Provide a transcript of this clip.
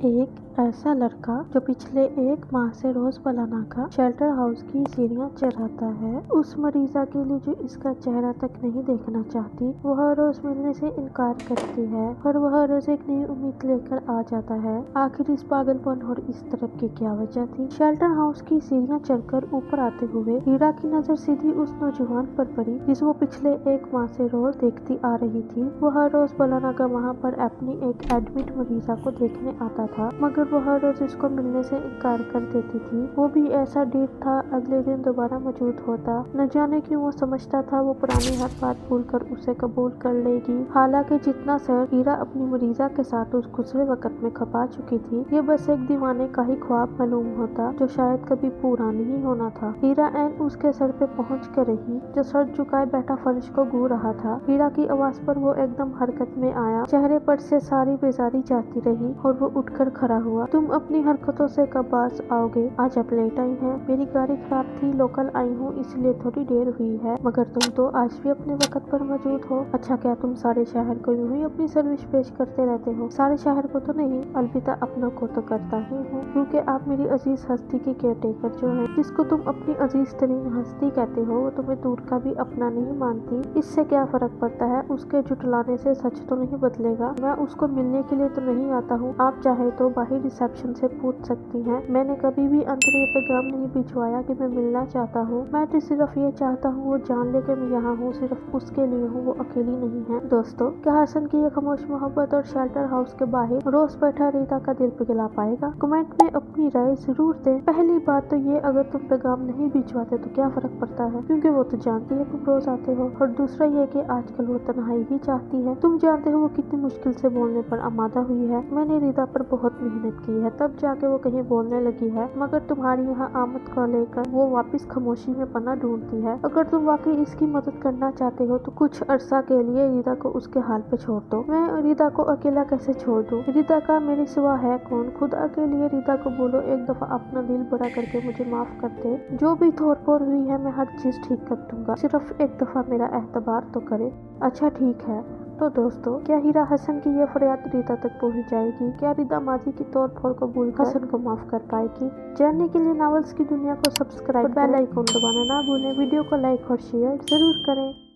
एक ऐसा लड़का जो पिछले एक माह से रोज का शेल्टर हाउस की सीढ़ियां चढ़ाता है। उस मरीजा के लिए जो इसका चेहरा तक नहीं देखना चाहती, वह रोज मिलने से इनकार करती है और वह रोज एक नई उम्मीद लेकर आ जाता है। आखिर इस पागलपन और इस तरफ की क्या वजह थी? शेल्टर हाउस की सीढ़ियां चढ़कर ऊपर आते हुए हीरा की नजर सीधी उस नौजवान पर पड़ी जिसे वो पिछले एक माह से रोज देखती आ रही थी। वह रोज का वहाँ पर अपनी एक एडमिट मरीजा को देखने आता था, मगर वह रोज इसको मिलने से इनकार कर देती थी। वो भी ऐसा डीप था, अगले दिन दोबारा मौजूद होता। न जाने क्यों वो समझता था वो पुरानी हर बात भूलकर उसे कबूल कर लेगी। हालांकि जितना सर हीरा अपनी मरीजा के साथ उस गुजरे वक्त में खपा चुकी थी, ये बस एक दीवाने का ही ख्वाब मालूम होता जो शायद कभी पूरा नहीं होना था। हीरा एन उसके सर पे पहुँच कर रही, जो सर झुकाए बैठा फर्श को गू रहा था। हीरा की आवाज पर वो एकदम हरकत में आया, चेहरे पर से सारी बेजारी जाती रही और वो उठकर खड़ा हुआ। तुम अपनी हरकतों से कब बाज आओगे? आज आप लेट आई हैं। मेरी गाड़ी खराब थी, लोकल आई हूँ इसलिए थोड़ी देर हुई है, मगर तुम तो आज भी अपने वक्त पर मौजूद हो। अच्छा, क्या तुम सारे शहर को यूं ही अपनी सर्विस पेश करते रहते हो? सारे शहर को तो नहीं, अलबत्ता अपनों को तो करता ही हूँ, क्योंकि आप मेरी अजीज हस्ती की केयरटेकर जो है, जिसको तुम अपनी अजीज तरीन हस्ती कहते हो, वो तुम्हें दूर का भी अपना नहीं मानती। इससे क्या फर्क पड़ता है? उसके जुटलाने से सच तो नहीं बदलेगा। मैं उसको मिलने के लिए तो नहीं आता हूँ, आप चाहे तो बाहर रिसेप्शन से पूछ सकती हैं। मैंने कभी भी अंदर ये पैगाम नहीं भिजवाया कि मैं मिलना चाहता हूँ। मैं तो सिर्फ ये चाहता हूँ वो जान ले कि मैं यहाँ हूँ सिर्फ उसके लिए हूँ, वो अकेली नहीं है। दोस्तों, क्या हसन की ये खामोश मोहब्बत और शेल्टर हाउस के बाहर रोज बैठा रीता का दिल पिघला पाएगा? कमेंट में अपनी राय जरूर दें। पहली बात तो ये, अगर तुम पैगाम नहीं भिजवाते तो क्या फर्क पड़ता है, क्योंकि वो तो जानती है तुम रोज आते हो। और दूसरा ये कि आजकल वो तन्हाई ही चाहती है। तुम जानते हो वो कितनी मुश्किल से बोलने पर आमादा हुई है। मैंने रीता पर बहुत मेहनत की है, तब जाके वो कहीं बोलने लगी है, मगर तुम्हारी यहाँ आमद को लेकर वो वापस खामोशी में पना ढूंढती है। अगर तुम वाकई इसकी मदद करना चाहते हो तो कुछ अरसा के लिए रीता को उसके हाल पे छोड़ दो। मैं रीता को अकेला कैसे छोड़ दूँ? रीता का मेरे सिवा है कौन? खुदा के लिए रीता को बोलो एक दफा अपना दिल बड़ा करके मुझे माफ कर दे। जो भी तौर पर हुई है मैं हर चीज ठीक कर दूंगा, सिर्फ एक दफा मेरा एतबार तो करे। अच्छा ठीक है। तो दोस्तों, क्या हीरा हसन की ये फरियाद रीता तक पहुंच जाएगी? क्या रीता माजी की तौर फोड़ को भूलकर हसन को माफ कर पाएगी? जानने के लिए नॉवेल्स की दुनिया को सब्सक्राइब, बेल आइकन दबाना ना भूलें। वीडियो को लाइक और शेयर जरूर करें।